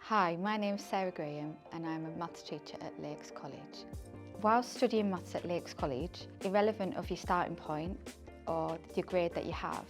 Hi, my name's Sarah Graham and I'm a maths teacher at Lakes College. While studying maths at Lakes College, irrelevant of your starting point or the grade that you have,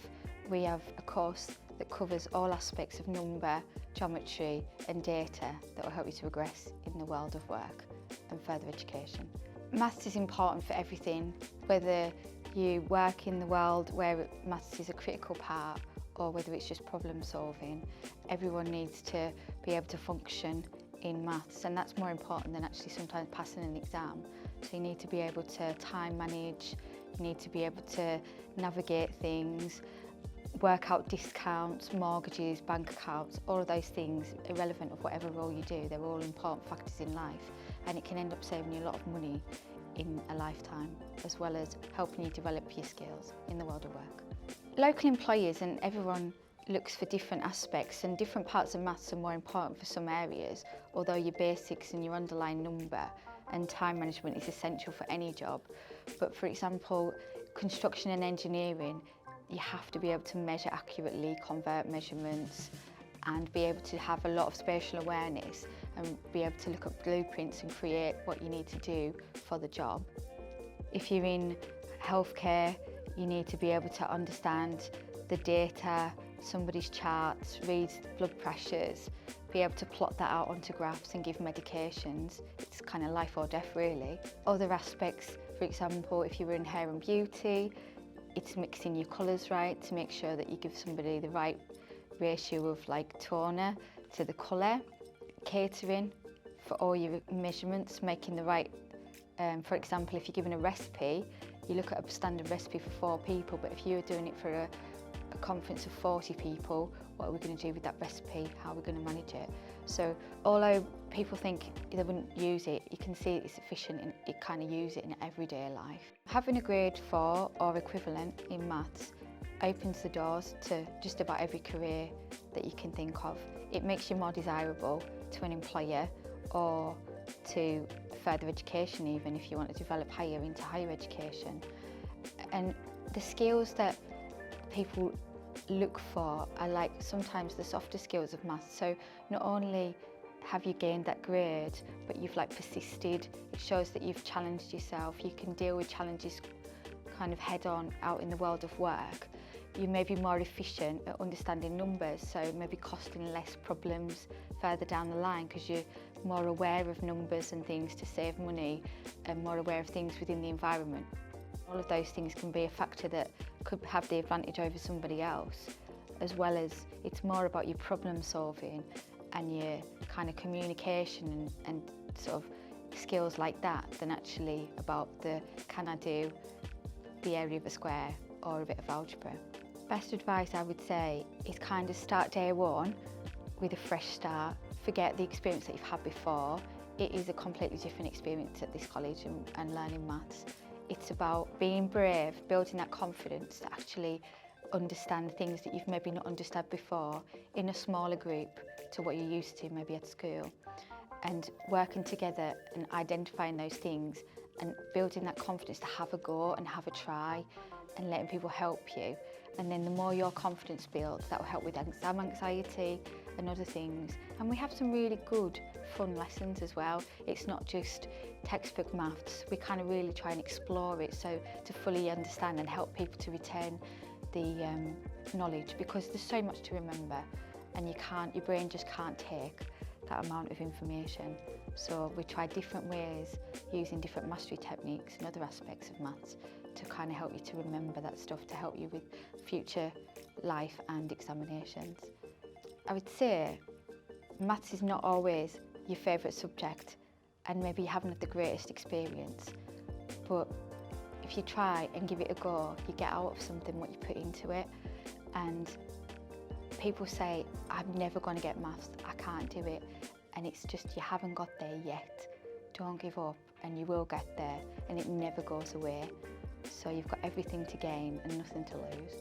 we have a course that covers all aspects of number, geometry and data that will help you to progress in the world of work and further education. Maths is important for everything, whether you work in the world where maths is a critical part or whether it's just problem solving. Everyone needs to be able to function in maths, and that's more important than actually sometimes passing an exam. So you need to be able to time manage, you need to be able to navigate things, work out discounts, mortgages, bank accounts, all of those things, irrelevant of whatever role you do, they're all important factors in life, and it can end up saving you a lot of money in a lifetime, as well as helping you develop your skills in the world of work. Local employers and everyone looks for different aspects, and different parts of maths are more important for some areas, although your basics and your underlying number and time management is essential for any job. But for example, construction and engineering, you have to be able to measure accurately, convert measurements, and be able to have a lot of spatial awareness and be able to look at blueprints and create what you need to do for the job. If you're in healthcare, you need to be able to understand the data, somebody's charts, read blood pressures, be able to plot that out onto graphs and give medications. It's kind of life or death really. Other aspects, for example, if you were in hair and beauty, it's mixing your colours right to make sure that you give somebody the right ratio of toner to the colour. Catering for all your measurements, making the right, for example, if you're given a recipe, you look at a standard recipe for 4 people, but if you're doing it for a conference of 40 people, what are we going to do with that recipe? How are we going to manage it? So although people think they wouldn't use it, you can see it's efficient and you kind of use it in everyday life. Having a grade 4 or equivalent in maths opens the doors to just about every career that you can think of. It makes you more desirable to an employer or to further education, even if you want to develop higher into higher education. And the skills that people look for are sometimes the softer skills of maths. So not only have you gained that grade, but you've persisted. It shows that you've challenged yourself. You can deal with challenges kind of head on out in the world of work. You may be more efficient at understanding numbers, so maybe costing less problems further down the line because you're more aware of numbers and things to save money and more aware of things within the environment. All of those things can be a factor that could have the advantage over somebody else, as well as it's more about your problem solving and your kind of communication and sort of skills like that than actually about the can I do the area of a square or a bit of algebra. Best advice I would say is kind of start day one with a fresh start. Forget the experience that you've had before. It is a completely different experience at this college and learning maths. It's about being brave, building that confidence to actually understand things that you've maybe not understood before in a smaller group to what you're used to maybe at school, and working together and identifying those things and building that confidence to have a go and have a try and letting people help you. And then the more your confidence builds, that will help with exam anxiety and other things. And we have some really good fun lessons as well. It's not just textbook maths. We kind of really try and explore it so to fully understand and help people to retain the knowledge, because there's so much to remember and your brain just can't take that amount of information. So we try different ways using different mastery techniques and other aspects of maths to kind of help you to remember that stuff to help you with future life and examinations. I would say maths is not always your favourite subject and maybe you haven't had the greatest experience, but if you try and give it a go, you get out of something what you put into it. And people say, I'm never going to get maths, I can't do it. And it's just you haven't got there yet. Don't give up and you will get there, and it never goes away. So you've got everything to gain and nothing to lose.